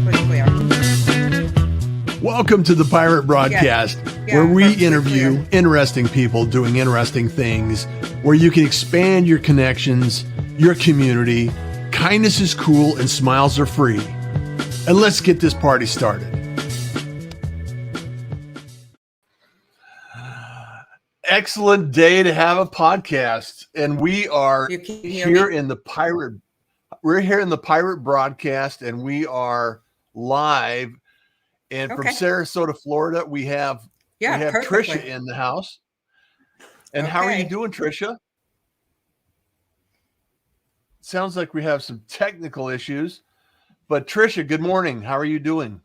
Was clear. Welcome to the Pirate Broadcast, where we interview interesting people doing interesting things, where you can expand your connections, your community. Kindness is cool and smiles are free. And let's get this party started. Excellent day to have a podcast. And we are here in the Pirate. We're here in the Pirate Broadcast, and we are live. And from Sarasota, Florida, we have Tricia in the house. And how are you doing, Tricia? Sounds like we have some technical issues. But Tricia, good morning. How are you doing?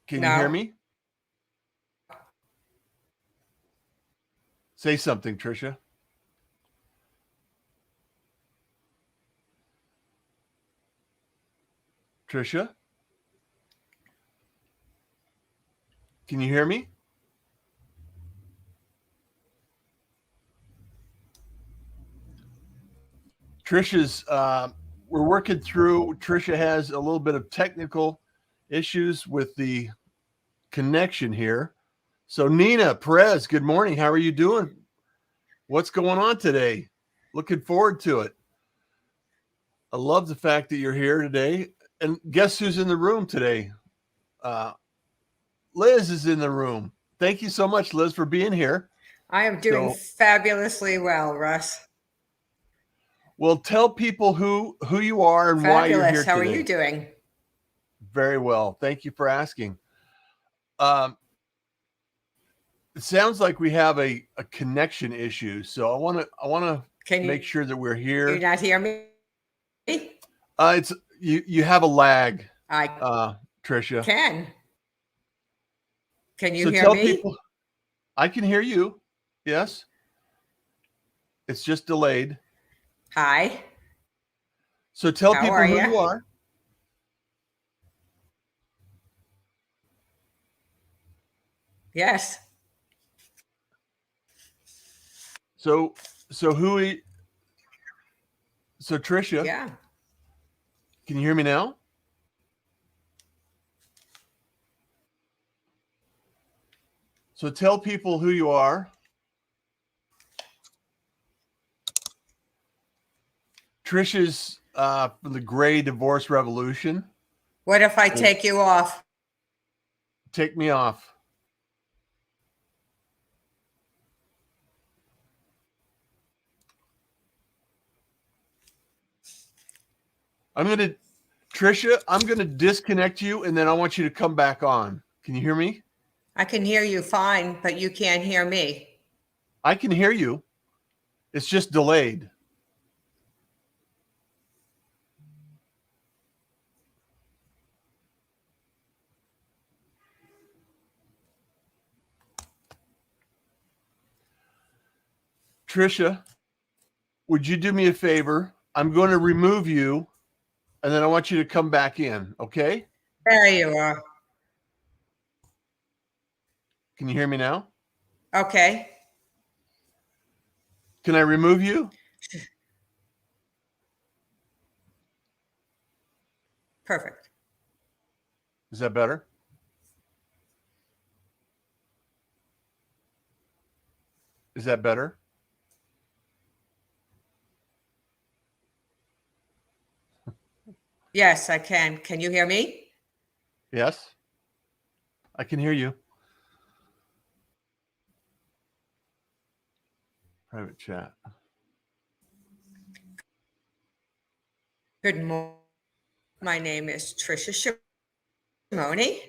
Can you hear me? Say something, Tricia. Tricia? Can you hear me? Tricia's, we're working through, Tricia has a little bit of technical issues with the connection here. So Nina Perez, good morning. How are you doing? What's going on today? Looking forward to it. I love the fact that you're here today. And guess who's in the room today? Liz is in the room. Thank you so much, Liz, for being here. I am doing fabulously well, Russ. Well, tell people who you are and why you're here today. How are you doing? Very well. Thank you for asking. It sounds like we have a connection issue, so I want to make sure that we're here. Can you not hear me? It's you have a lag. Tricia. Can you hear me? People, I can hear you. Yes. It's just delayed. Hi. So tell people who you are. Yes. So Tricia. Yeah. Can you hear me now? So tell people who you are. Tricia's from the Gray Divorce Revolution. What if I take you off? Take me off. Tricia, I'm going to disconnect you, and then I want you to come back on. Can you hear me? I can hear you fine, but you can't hear me. I can hear you. It's just delayed. Tricia, would you do me a favor? I'm going to remove you, and then I want you to come back in, okay? There you are. Can you hear me now? Okay. Can I remove you? Perfect. Is that better? Is that better? Yes, I can. Can you hear me? Yes, I can hear you. Private chat. Good morning. My name is Tricia Scimone.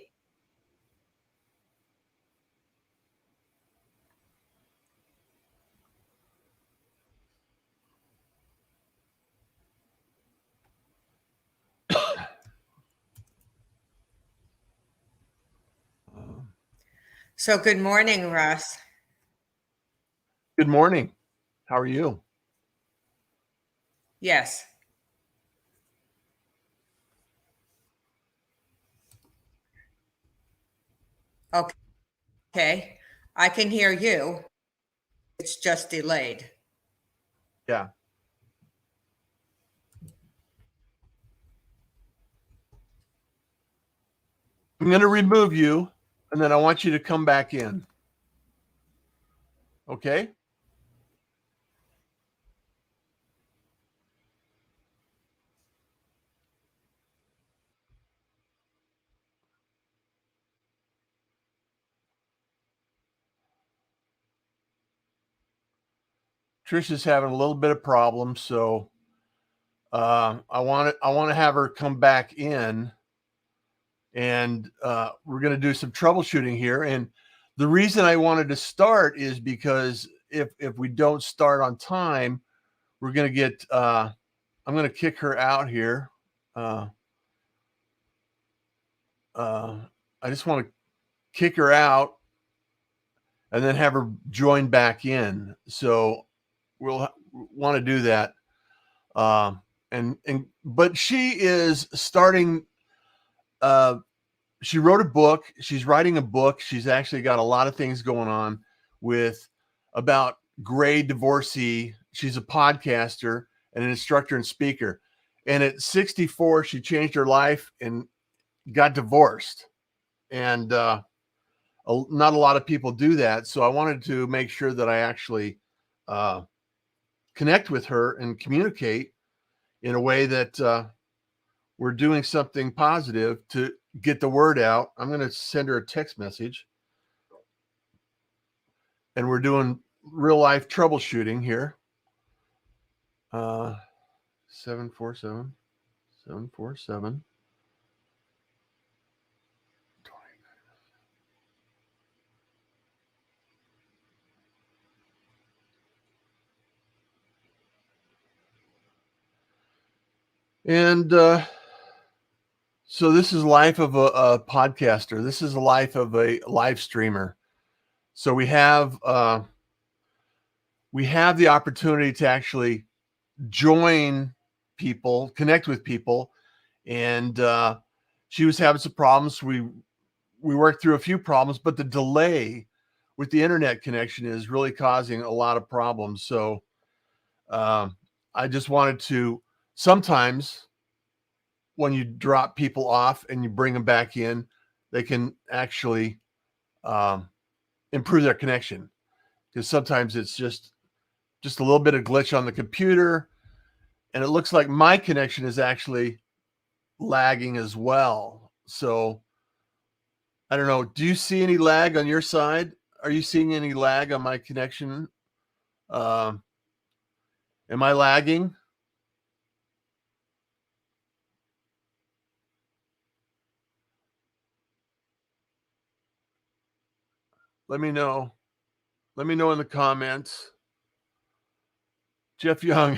So good morning, Russ. Good morning. How are you? Yes. Okay. I can hear you. It's just delayed. Yeah. I'm going to remove you, and then I want you to come back in. Okay? Tricia's having a little bit of problems, so I want to have her come back in, and we're going to do some troubleshooting here. And the reason I wanted to start is because if we don't start on time, we're going to get. I'm going to kick her out here. I just want to kick her out and then have her join back in. So we'll want to do that. But she is starting. She wrote a book. She's writing a book. She's actually got a lot of things going on with about gray divorcee. She's a podcaster and an instructor and speaker. And at 64, she changed her life and got divorced. And not a lot of people do that. So I wanted to make sure that I actually connect with her and communicate in a way that we're doing something positive to get the word out. I'm going to send her a text message. And we're doing real life troubleshooting here. 747. And so this is life of a podcaster. This is the life of a live streamer. So we have the opportunity to actually join people, connect with people, and she was having some problems. We worked through a few problems, but the delay with the internet connection is really causing a lot of problems. So I just wanted to, sometimes when you drop people off and you bring them back in, they can actually improve their connection, because sometimes it's just a little bit of glitch on the computer, and it looks like my connection is actually lagging as well. So I don't know. Do you see any lag on your side? Are you seeing any lag on my connection? Am I lagging? Let me know. Let me know in the comments. Jeff Young.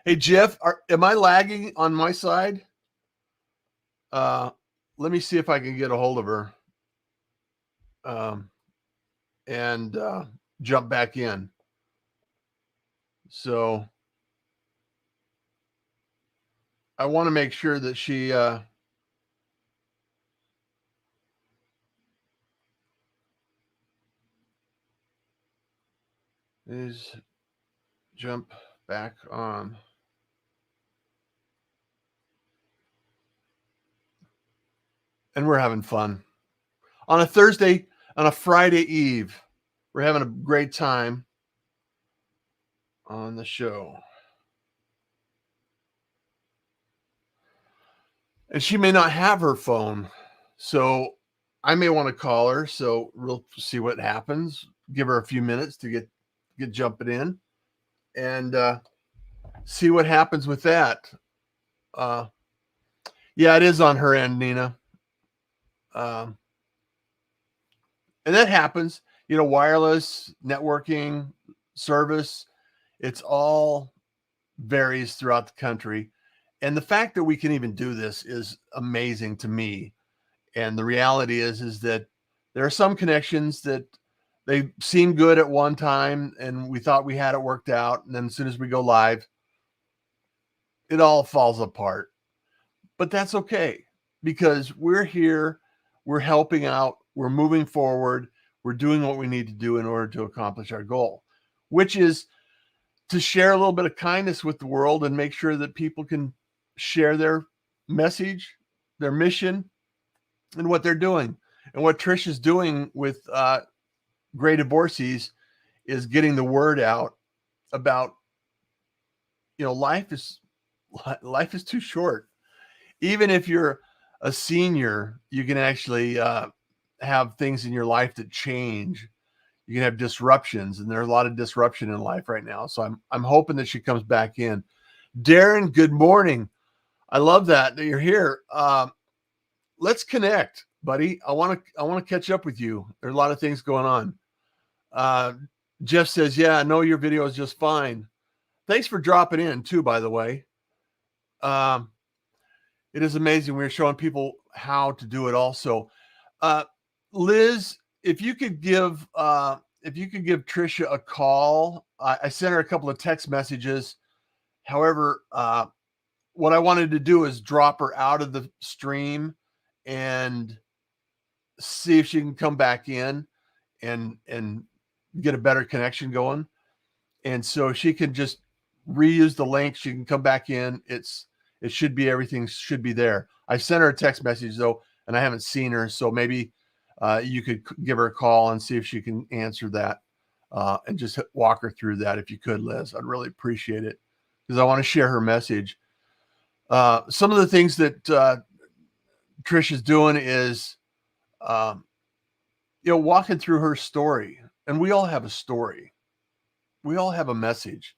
Hey, Jeff, am I lagging on my side? Let me see if I can get a hold of her and jump back in. So I want to make sure that she is jump back on. And we're having fun on a Thursday, on a Friday eve. We're having a great time on the show. And she may not have her phone, so I may want to call her. So we'll see what happens. Give her a few minutes to get jumping in, and see what happens with that. Yeah, it is on her end, Nina. And that happens. You know, wireless networking service, it's all varies throughout the country. And the fact that we can even do this is amazing to me. And the reality is that there are some connections that they seem good at one time and we thought we had it worked out. And then as soon as we go live, it all falls apart. But that's okay, because we're here. we're helping out, we're moving forward, we're doing what we need to do in order to accomplish our goal, which is to share a little bit of kindness with the world and make sure that people can share their message, their mission, and what they're doing. And what Trish is doing with Gray Divorcees is getting the word out about, life is too short. Even if you're a senior, you can actually have things in your life that change. You can have disruptions, and there's a lot of disruption in life right now. So I'm hoping that she comes back in. Darren, good morning. I love that you're here. Let's connect, buddy. I want to catch up with you. There's a lot of things going on. Jeff says, yeah, I know your video is just fine. Thanks for dropping in too, by the way. It is amazing. We're showing people how to do it also. Liz, if you could give Tricia a call. I sent her a couple of text messages. However, what I wanted to do is drop her out of the stream and see if she can come back in and get a better connection going. And so she can just reuse the link. She can come back in. Everything should be there. I sent her a text message though, and I haven't seen her. So maybe you could give her a call and see if she can answer that and just walk her through that. If you could, Liz, I'd really appreciate it because I want to share her message. Some of the things that Trish is doing is, walking through her story, and we all have a story. We all have a message,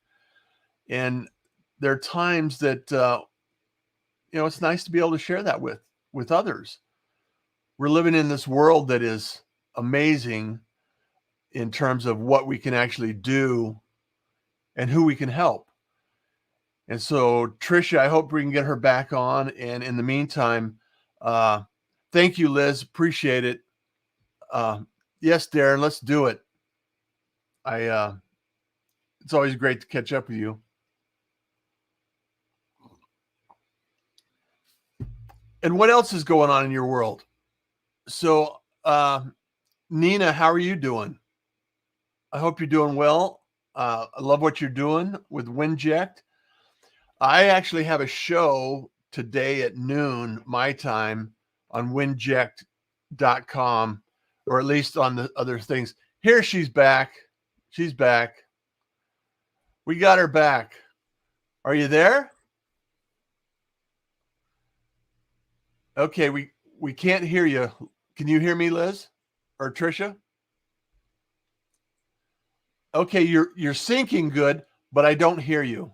and there are times that, it's nice to be able to share that with others. We're living in this world that is amazing in terms of what we can actually do and who we can help. And so, Tricia, I hope we can get her back on. And in the meantime, thank you, Liz. Appreciate it. Yes, Darren, let's do it. It's always great to catch up with you. And what else is going on in your world? So, Nina, how are you doing? I hope you're doing well. I love what you're doing with Winject. I actually have a show today at noon, my time, on winject.com, or at least on the other things. Here she's back. She's back. We got her back. Are you there? Okay, we can't hear you. Can you hear me, Liz or Tricia? Okay, you're syncing good, but I don't hear you.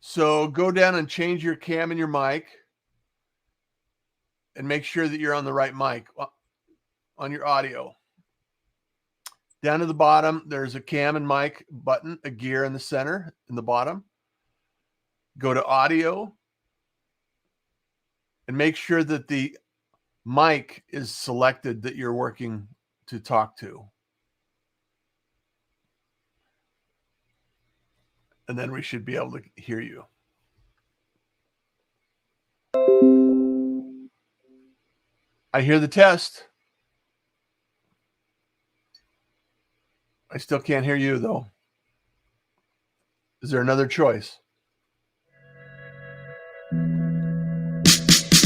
So go down and change your cam and your mic and make sure that you're on the right mic on your audio. Down to the bottom, there's a cam and mic button, a gear in the center, in the bottom. Go to audio and make sure that the mic is selected that you're working to talk to. And then we should be able to hear you. I hear the test. I still can't hear you, though. Is there another choice?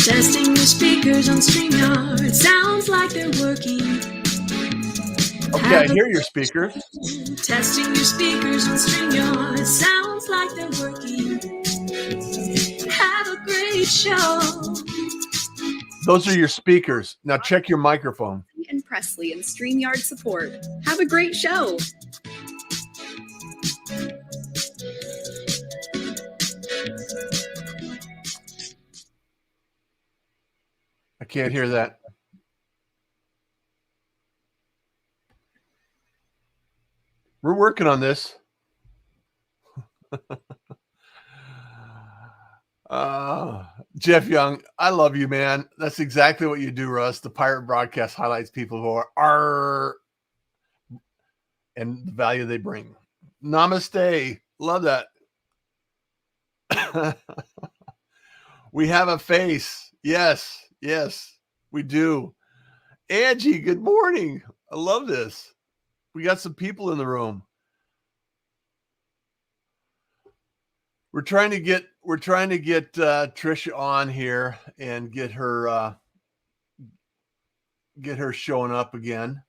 Testing your speakers on StreamYard. Sounds like they're working. Okay, I hear your speakers. Testing your speakers on StreamYard. Sounds like they're working. Have a great show. Those are your speakers. Now check your microphone. And Presley and StreamYard support. Have a great show. I can't hear that. We're working on this. Jeff Young, I love you, man. That's exactly what you do, Russ. The pirate broadcast highlights people who are and the value they bring. Namaste. Love that. We have a face. Yes, we do. Angie, good morning. I love this. We got some people in the room. We're trying to get Tricia on here and get her showing up again,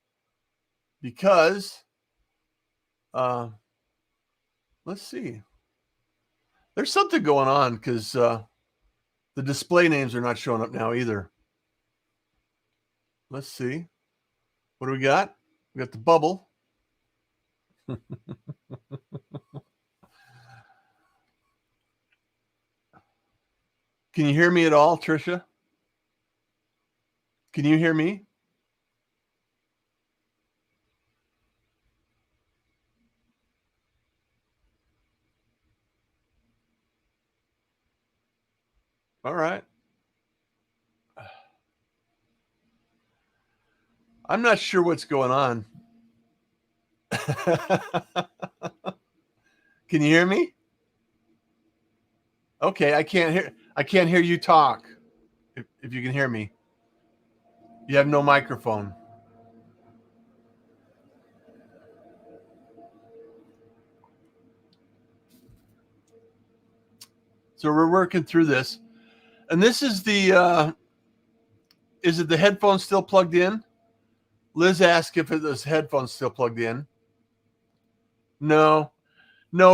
because let's see. There's something going on, because the display names are not showing up now either. Let's see. What do we got? We got the bubble. Can you hear me at all, Tricia? Can you hear me? All right. I'm not sure what's going on. Can you hear me? Okay, I can't hear you talk. If you can hear me. You have no microphone. So we're working through this. And this is the is it the headphones still plugged in? Liz asked if this headphones still plugged in. No,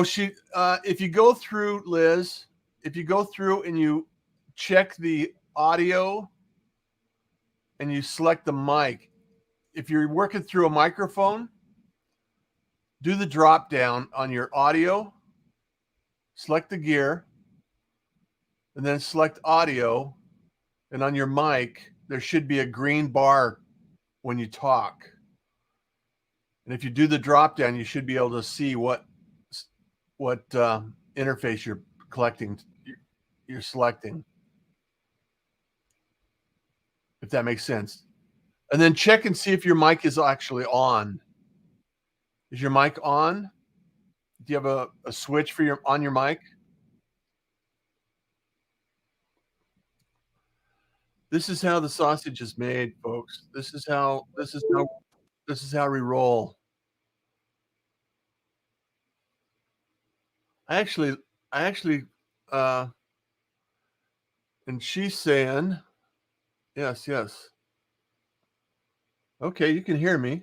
she if you go through, Liz, if you go through and you check the audio and you select the mic, if you're working through a microphone, do the drop down on your audio, select the gear, and then select audio, and on your mic there should be a green bar when you talk. And if you do the drop down, you should be able to see what interface you're selecting, if that makes sense. And then check and see if your mic is actually on. Is your mic on? Do you have a switch for your mic? This is how the sausage is made, folks. This is how we roll. I actually and she's saying yes. Okay, you can hear me.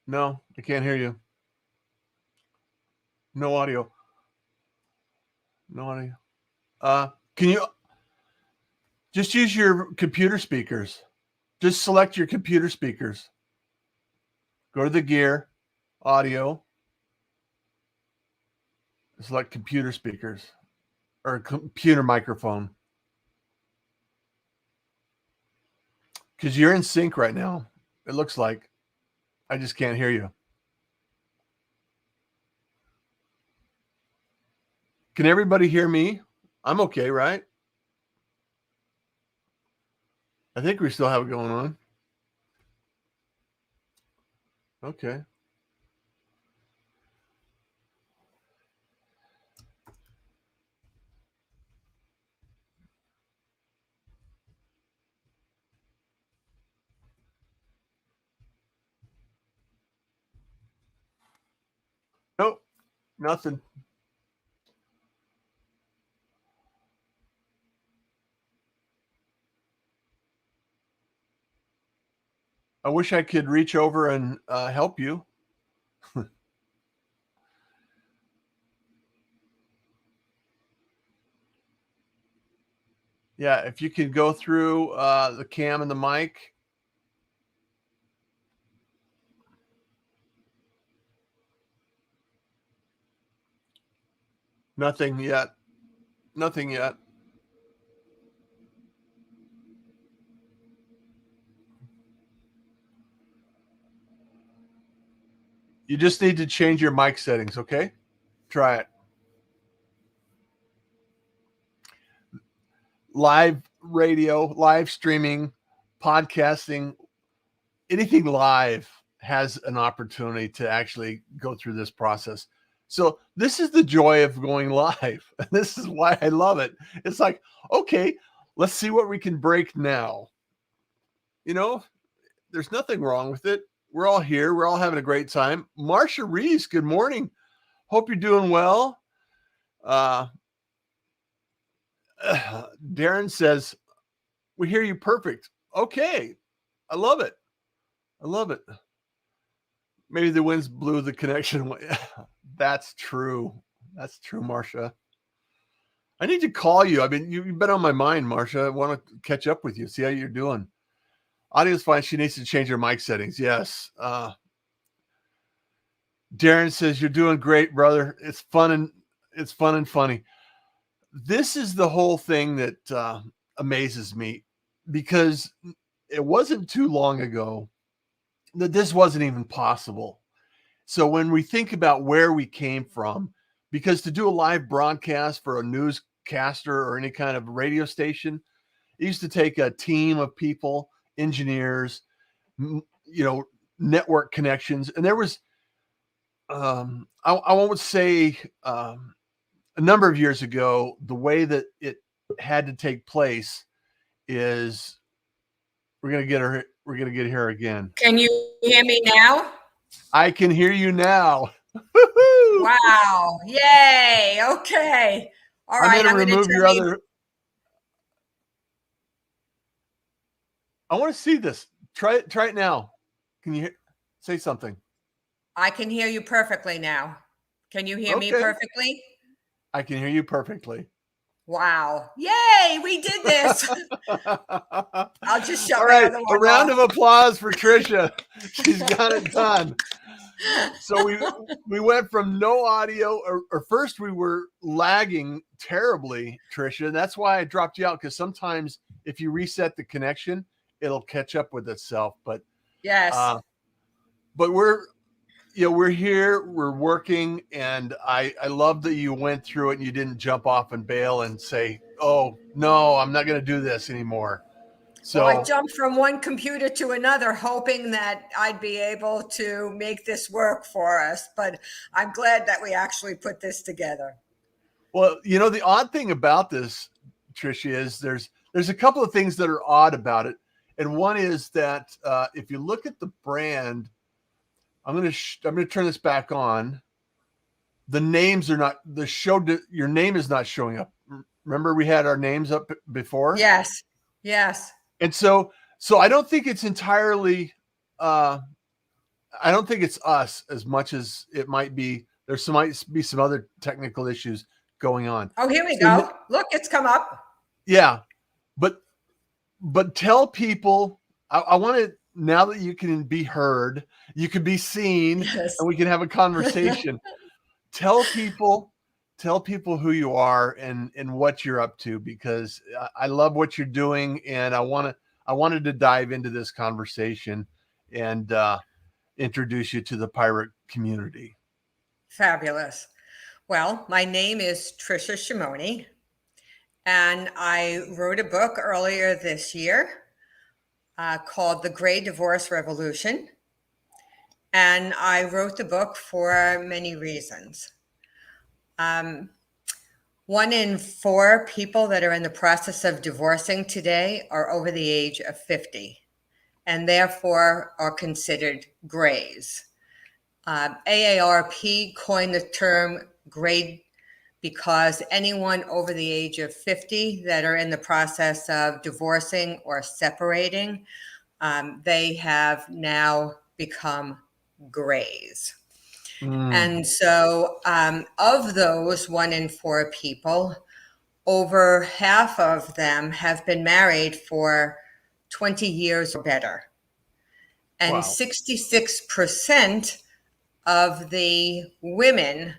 No, I can't hear you. No audio. Can you just use your computer speakers? Just select your computer speakers. Go to the gear, audio, select computer speakers or computer microphone. Because you're in sync right now. It looks like. I just can't hear you. Can everybody hear me? I'm okay, right? I think we still have it going on. Okay. Nope, nothing. I wish I could reach over and help you. Yeah, if you could go through the cam and the mic. Nothing yet. You just need to change your mic settings, okay? Try it. Live radio, live streaming, podcasting, anything live has an opportunity to actually go through this process. So this is the joy of going live. This is why I love it. It's like, okay, let's see what we can break now. You know, there's nothing wrong with it. We're all here. We're all having a great time. Marcia Reese, good morning. Hope you're doing well. Darren says, we hear you perfect. Okay. I love it. I love it. Maybe the winds blew the connection away. That's true. That's true, Marcia. I need to call you. I mean, you've been on my mind, Marcia. I want to catch up with you, see how you're doing. Audio's fine. She needs to change her mic settings. Yes. Darren says, you're doing great, brother. It's fun and funny. This is the whole thing that amazes me, because it wasn't too long ago that this wasn't even possible. So when we think about where we came from, because to do a live broadcast for a newscaster or any kind of radio station, it used to take a team of people, engineers, network connections. And there was, I won't say a number of years ago, the way that it had to take place is we're going to get her again. Can you hear me now? I can hear you now. Wow. Yay. Okay. All right. I'm going to remove your other. I want to see this. Try it now. Can you say something? I can hear you perfectly now. Can you hear me perfectly? I can hear you perfectly. Wow. Yay. We did this. I'll just shut All my right. other one A round off. of applause for Tricia. She's got it done. So we went from no audio, or first we were lagging terribly, Tricia. And that's why I dropped you out, because sometimes if you reset the connection, it'll catch up with itself. But Yes. But we're here, we're working, and I love that you went through it and you didn't jump off and bail and say, oh no, I'm not going to do this anymore. So well, I jumped from one computer to another, hoping that I'd be able to make this work for us. But I'm glad that we actually put this together. Well, the odd thing about this, Tricia, is there's a couple of things that are odd about it. And one is that if you look at the brand, I'm going to turn this back on. The names are not, your name is not showing up. Remember we had our names up before? Yes. Yes. And so I don't think it's entirely, I don't think it's us as much as it might be. Might be some other technical issues going on. Oh, here we go. Look, it's come up. Yeah. But tell people, I want to, now that you can be heard, you can be seen, yes. and we can have a conversation. Tell people who you are and what you're up to, because I love what you're doing, and I wanted to dive into this conversation and introduce you to the pirate community. Fabulous. Well, my name is Tricia Scimone, and I wrote a book earlier this year called The Great Divorce Revolution. And I wrote the book for many reasons. 1 in 4 people that are in the process of divorcing today are over the age of 50, and therefore are considered grays. AARP coined the term gray because anyone over the age of 50 that are in the process of divorcing or separating, they have now become grays. And so of those 1 in 4 people, over half of them have been married for 20 years or better. And Wow. 66% of the women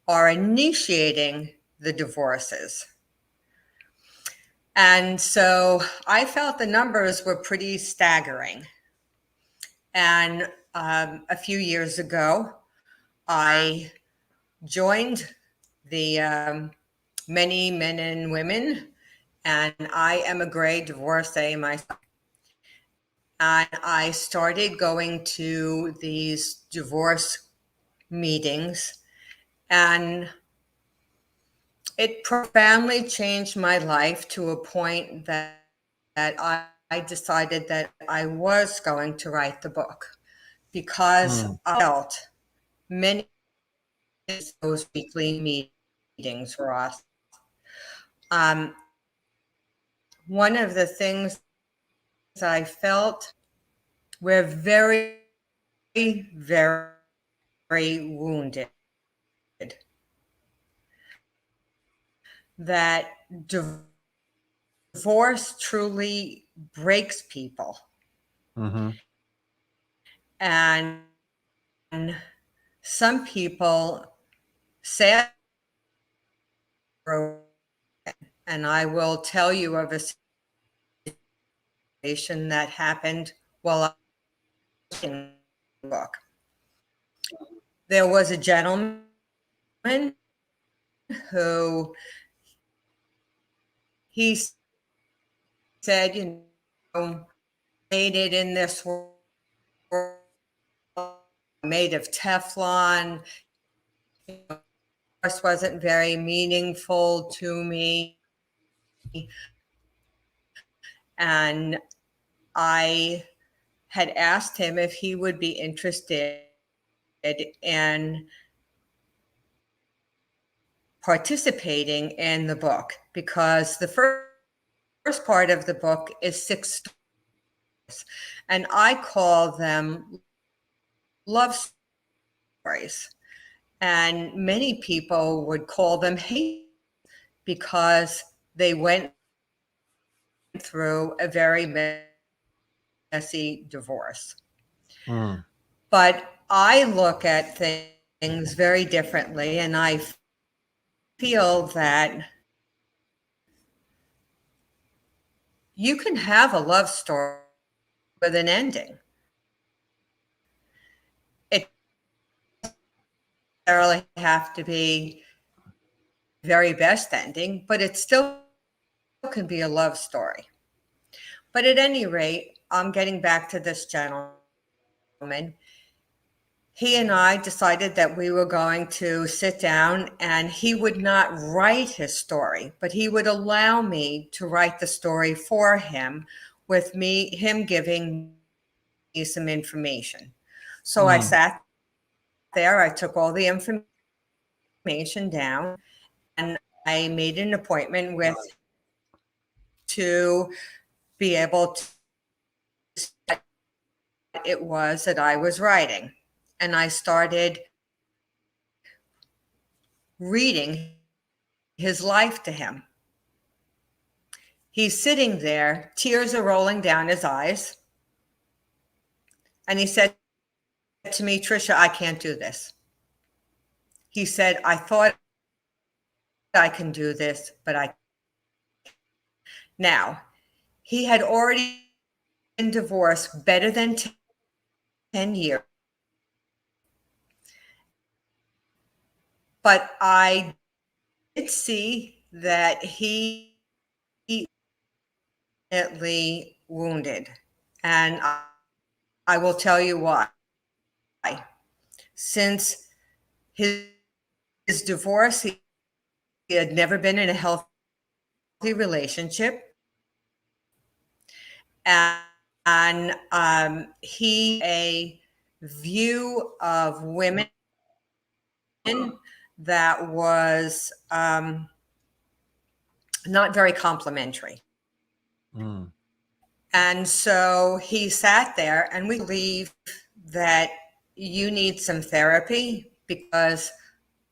are initiating the divorces. And so I felt the numbers were pretty staggering. And a few years ago, I joined the many men and women, and I am a gray divorcee myself. And I started going to these divorce meetings And it profoundly changed my life to a point that I decided that I was going to write the book because I felt many of those weekly meetings, Ross. One of the things I felt were very, very wounded. That divorce truly breaks people. Mm-hmm. And some people say, and I will tell you of a situation that happened while I was in the book. There was a gentleman who he said, made it in this world, made of Teflon. Divorce wasn't very meaningful to me. And I had asked him if he would be interested in participating in the book, because the first part of the book is 6 stories, and I call them love stories. And many people would call them hate because they went through a very messy divorce. But I look at things very differently, and I feel that you can have a love story with an ending. It doesn't necessarily have to be very best ending, but it still can be a love story. But at any rate, I'm getting back to this gentleman. He and I decided that we were going to sit down, and he would not write his story, but he would allow me to write the story for him, with him giving me some information. So I sat there, I took all the information down, and I made an appointment with to be able to see what it was that I was writing. And I started reading his life to him. He's sitting there, tears are rolling down his eyes. And he said to me, Tricia, I can't do this. He said, I thought I can do this, but I can't. Now, he had already been divorced better than 10 years. But I did see that he definitely wounded. And I will tell you why. Since his divorce, he had never been in a healthy relationship. And he a view of women that was not very complimentary. And so he sat there, and we believe that you need some therapy, because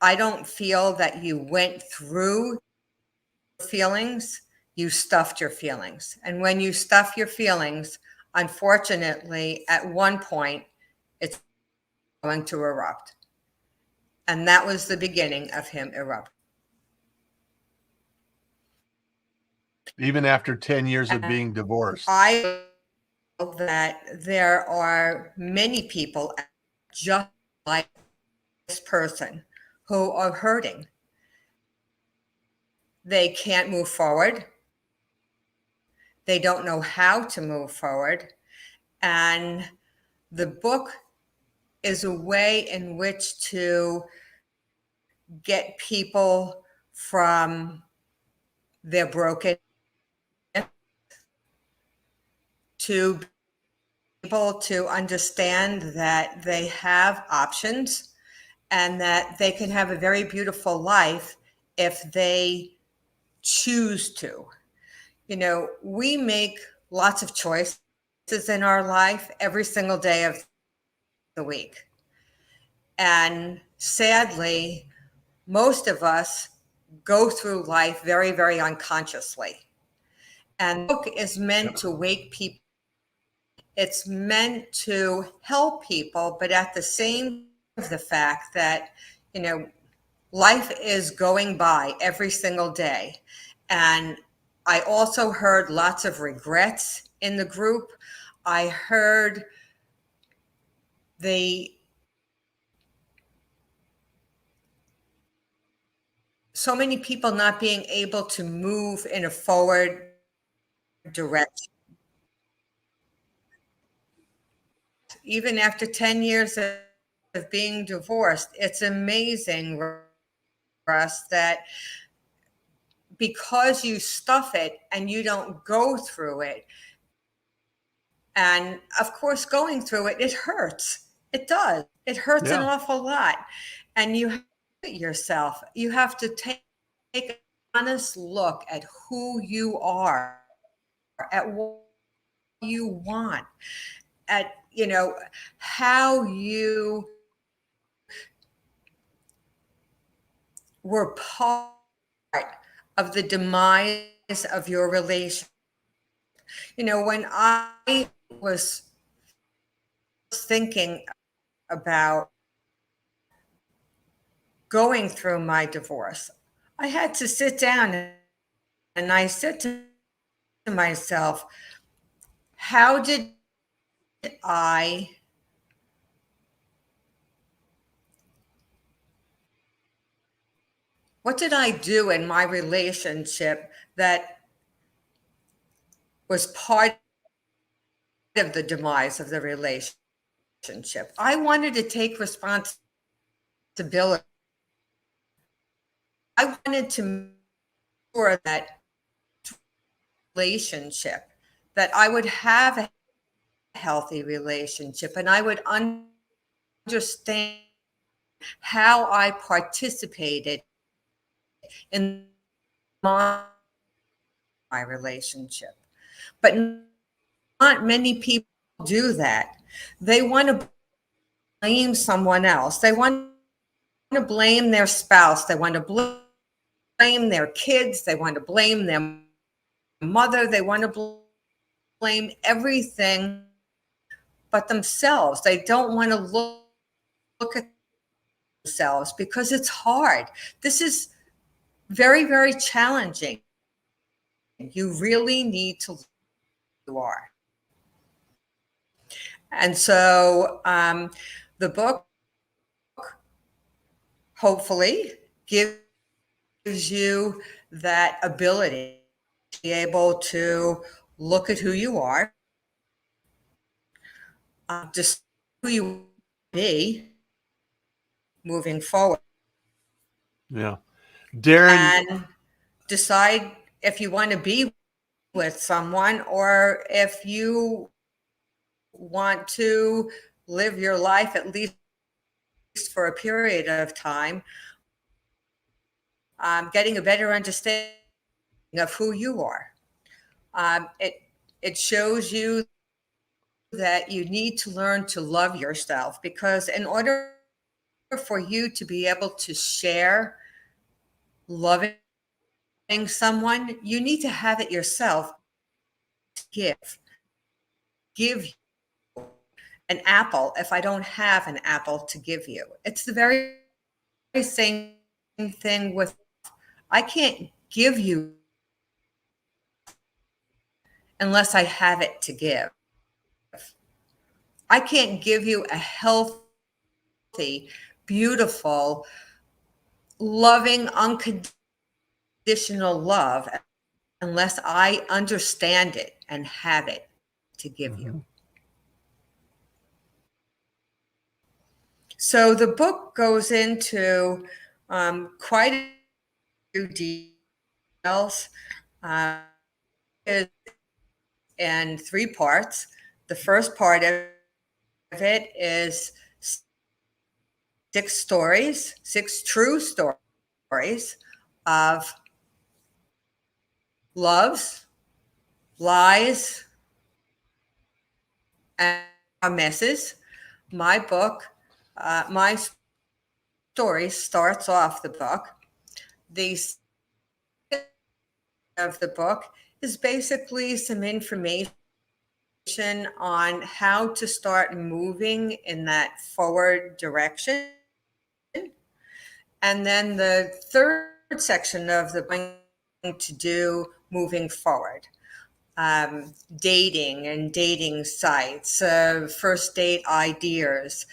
I don't feel that you went through feelings, you stuffed your feelings. And when you stuff your feelings, unfortunately, at one point, it's going to erupt. And that was the beginning of him erupting. Even after 10 years of being divorced. I feel that there are many people just like this person who are hurting. They can't move forward. They don't know how to move forward. And the book is a way in which to get people from their broken to be able to understand that they have options and that they can have a very beautiful life if they choose to. You know, we make lots of choices in our life every single day of the week. And sadly, most of us go through life very, very unconsciously. And the book is meant to wake people. It's meant to help people, but at the same time, the fact that, you know, life is going by every single day. And I also heard lots of regrets in the group. I heard so many people not being able to move in a forward direction. Even after 10 years of being divorced, it's amazing, Russ, that because you stuff it and you don't go through it, and of course, going through it, it hurts. It does. It hurts an awful lot. And you have to yourself. You have to take an honest look at who you are, at what you want, at, you know, how you were part of the demise of your relationship. You know, when I was thinking about going through my divorce, I had to sit down and I said to myself, how did I what did I do in my relationship that was part of the demise of the relationship? I wanted to take responsibility. I wanted to make sure that relationship, that I would have a healthy relationship and I would understand how I participated in my relationship. But not many people do that. They want to blame someone else. They want to blame their spouse. They want to blame their kids. They want to blame their mother. They want to blame everything but themselves. They don't want to look at themselves because it's hard. This is very, very challenging. You really need to look who you are. And so the book hopefully gives you that ability to be able to look at who you are, just who you be moving forward. Yeah. Darren. And decide if you want to be with someone or if you want to live your life at least for a period of time, getting a better understanding of who you are. It shows you that you need to learn to love yourself, because in order for you to be able to share loving someone, you need to have it yourself. Give an apple if I don't have an apple to give you. It's the very same thing with, I can't give you unless I have it to give. I can't give you a healthy, beautiful, loving, unconditional love unless I understand it and have it to give you. So the book goes into quite a few details. Is in 3 parts. The first part of it is 6 stories, 6 true stories of loves, lies, and messes. My book, my story starts off the book. The of the book is basically some information on how to start moving in that forward direction. And then the third section of the book to do moving forward. Dating and dating sites, first date ideas.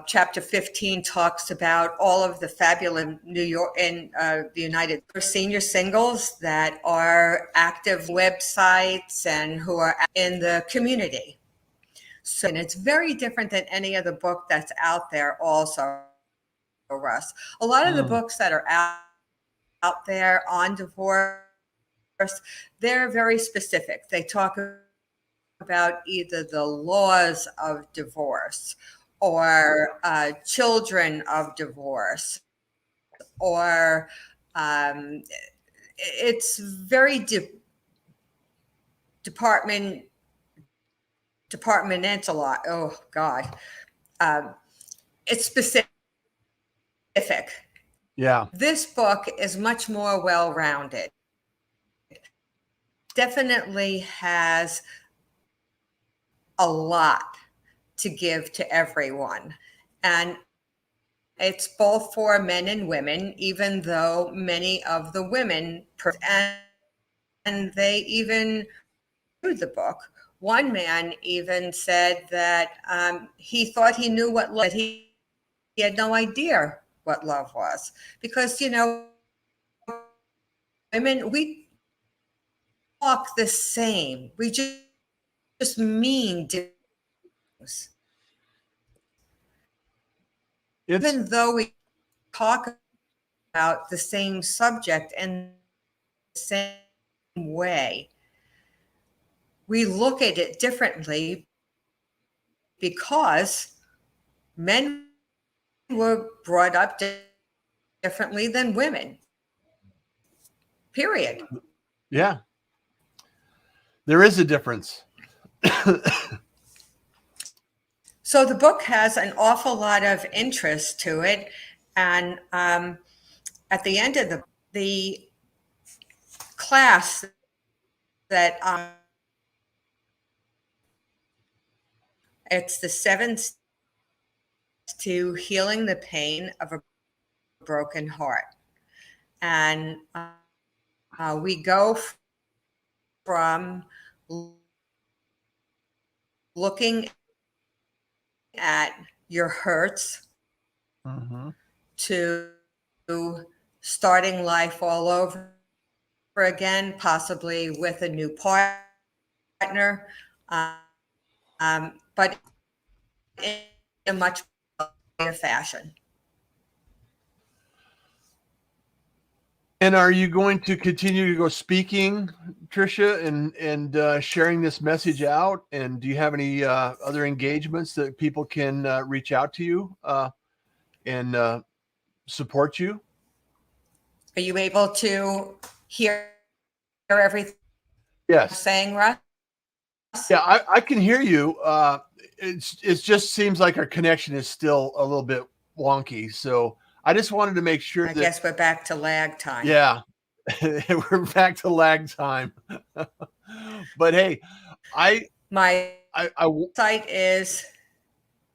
Chapter 15 talks about all of the fabulous New York and the United senior singles that are active websites and who are in the community. So, and it's very different than any other book that's out there also, Russ. A lot of the books that are out there on divorce, they're very specific. They talk about either the laws of divorce or children of divorce, or it's very departmental. Oh God, it's specific. Yeah. This book is much more well-rounded. Definitely has a lot to give to everyone. And it's both for men and women, even though many of the women, and they even read the book. One man even said that he thought he knew what love, he had no idea what love was. Because, you know, women, we talk the same. We just mean things. Even though we talk about the same subject and the same way, we look at it differently because men were brought up differently than women. Period. Yeah. There is a difference. So the book has an awful lot of interest to it. And at the end of the class that it's the 7 steps to healing the pain of a broken heart. And we go from looking at your hurts to starting life all over again, possibly with a new partner, but in a much better fashion. And are you going to continue to go speaking, Tricia, and sharing this message out? And do you have any other engagements that people can reach out to you and support you? Are you able to hear everything Yes. I'm saying, Russ? Yeah, I can hear you. It just seems like our connection is still a little bit wonky. So I just wanted to make sure I guess we're back to lag time. Yeah, we're back to lag time. But hey, my site is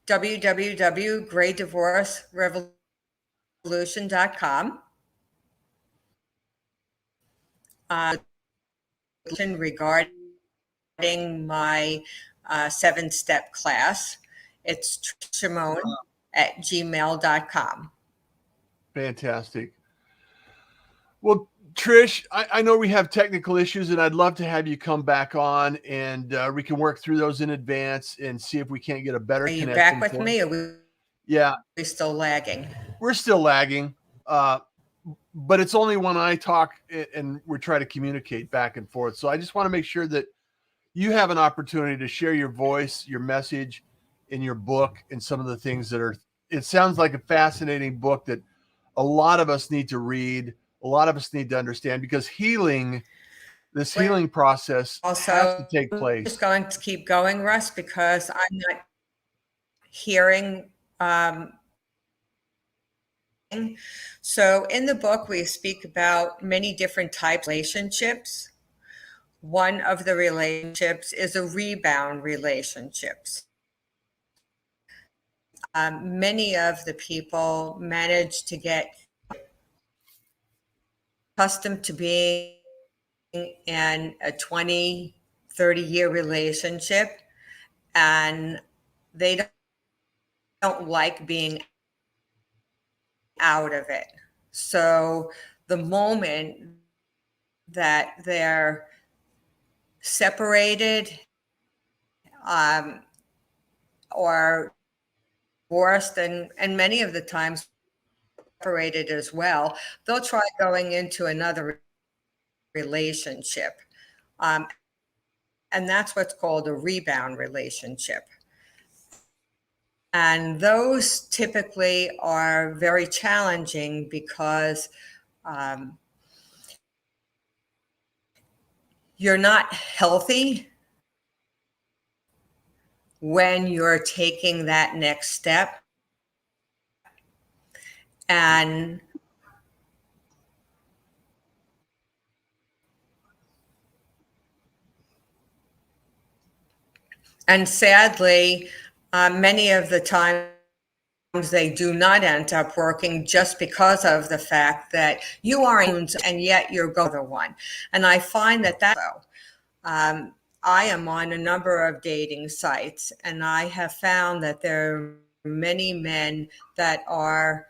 www.greydivorcerevolution.com. Regarding my 7-step class, it's Scimone@gmail.com. Fantastic. Well, Trish, I know we have technical issues, and I'd love to have you come back on, and we can work through those in advance and see if we can't get a better connection. Are you back with me? Or yeah, we're still lagging? We're still lagging. but it's only when I talk and we try to communicate back and forth. So I just want to make sure that you have an opportunity to share your voice, your message in your book, and some of the things that are, it sounds like a fascinating book that a lot of us need to read. A lot of us need to understand, because this healing process has to take place. Just going to keep going, Russ, because I'm not hearing. So in the book, we speak about many different types of relationships. One of the relationships is a rebound relationships. Many of the people manage to get accustomed to being in a 20, 30-year relationship, and they don't like being out of it. So the moment that they're separated or divorced, and many of the times separated as well, they'll try going into another relationship. And that's what's called a rebound relationship. And those typically are very challenging because you're not healthy when you're taking that next step. And sadly, many of the times they do not end up working just because of the fact that you are in, and yet you're going to one. And I find that I am on a number of dating sites, and I have found that there are many men that are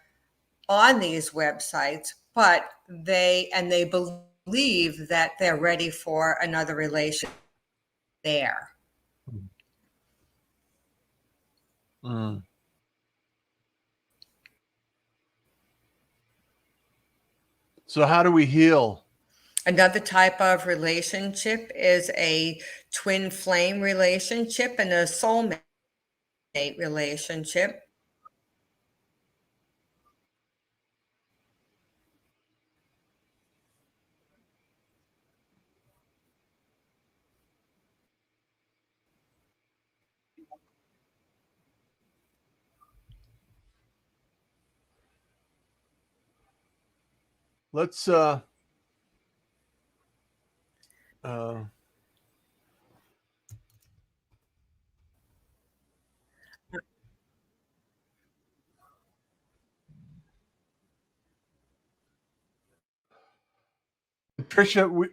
on these websites, but they believe that they're ready for another relationship there. Mm. So how do we heal? Another type of relationship is a twin flame relationship and a soulmate relationship. Let's Tricia,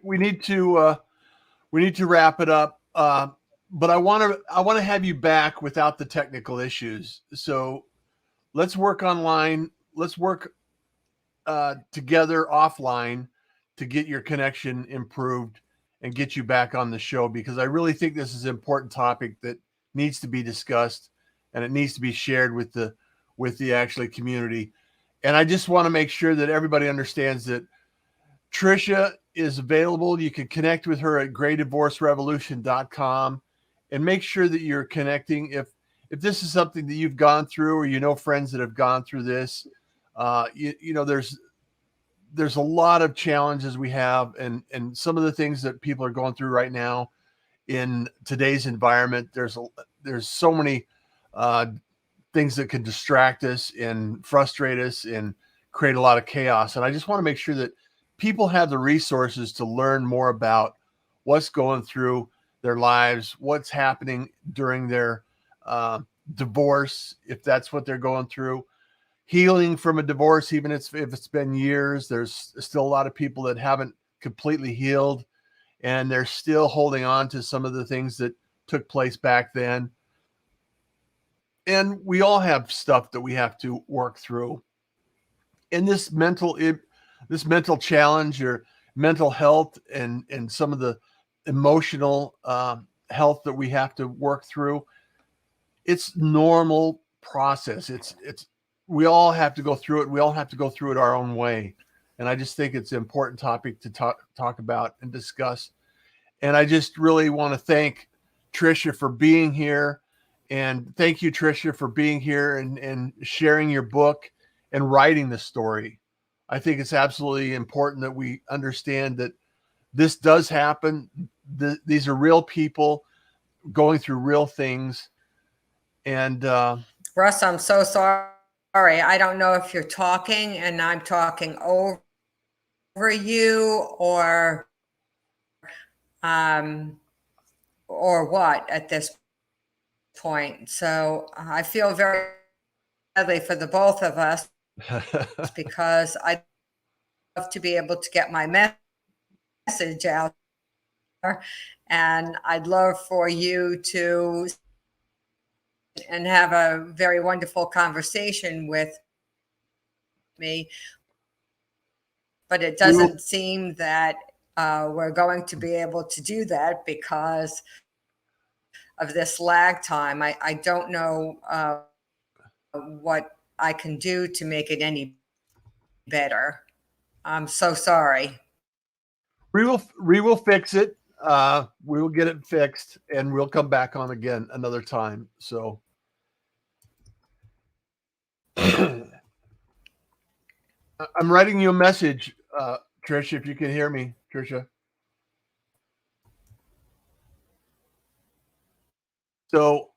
we need to wrap it up. But I want to have you back without the technical issues. So let's work online. Let's work together offline to get your connection improved and get you back on the show, because I really think this is an important topic that needs to be discussed, and it needs to be shared with the actually community. And I just want to make sure that everybody understands that Tricia is available. You can connect with her at greatdivorcerevolution.com, and make sure that you're connecting. If this is something that you've gone through, or you know friends that have gone through this, there's a lot of challenges we have, and some of the things that people are going through right now in today's environment. There's so many things that can distract us and frustrate us and create a lot of chaos. And I just want to make sure that people have the resources to learn more about what's going through their lives, what's happening during their divorce, if that's what they're going through, healing from a divorce, even if it's been years. There's still a lot of people that haven't completely healed, and they're still holding on to some of the things that took place back then. And we all have stuff that we have to work through. And this mental challenge, or mental health, and some of the emotional health that we have to work through, it's normal process. It's we all have to go through it. We all have to go through it our own way. And I just think it's an important topic to talk about and discuss. And I just really want to thank Tricia for being here. And thank you, Tricia, for being here and sharing your book and writing the story. I think it's absolutely important that we understand that this does happen. These are real people going through real things. And Russ, I'm so sorry. I don't know if you're talking and I'm talking over you or what at this point. So I feel very badly for the both of us because I'd love to be able to get my message out there, and I'd love for you to and have a very wonderful conversation with me. But it doesn't seem that we're going to be able to do that because of this lag time. I don't know what I can do to make it any better. I'm so sorry. We will fix it. We will get it fixed, and we'll come back on again another time. So I'm writing you a message, Tricia, if you can hear me, Tricia. So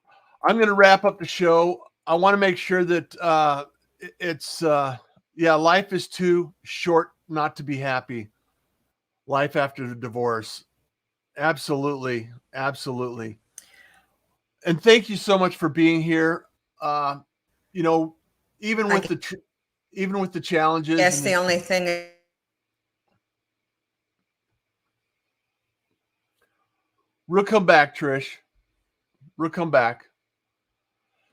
I'm going to wrap up the show. I want to make sure that life is too short not to be happy. Life after the divorce. Absolutely. Absolutely. And thank you so much for being here. Even with the challenges. Yes, the only thing. We'll come back, Trish. We'll come back.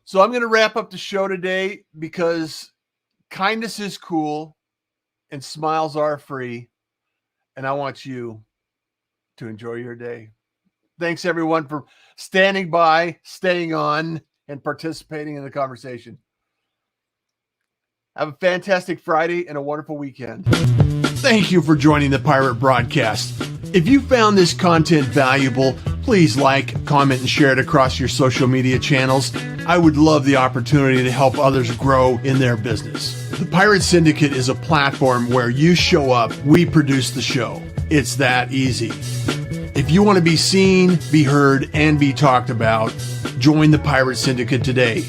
So I'm going to wrap up the show today because kindness is cool and smiles are free. And I want you to enjoy your day. Thanks, everyone, for standing by, staying on, and participating in the conversation. Have a fantastic Friday and a wonderful weekend. Thank you for joining the Pirate Broadcast. If you found this content valuable, please like, comment, and share it across your social media channels. I would love the opportunity to help others grow in their business. The Pirate Syndicate is a platform where you show up, we produce the show. It's that easy. If you want to be seen, be heard, and be talked about, join the Pirate Syndicate today.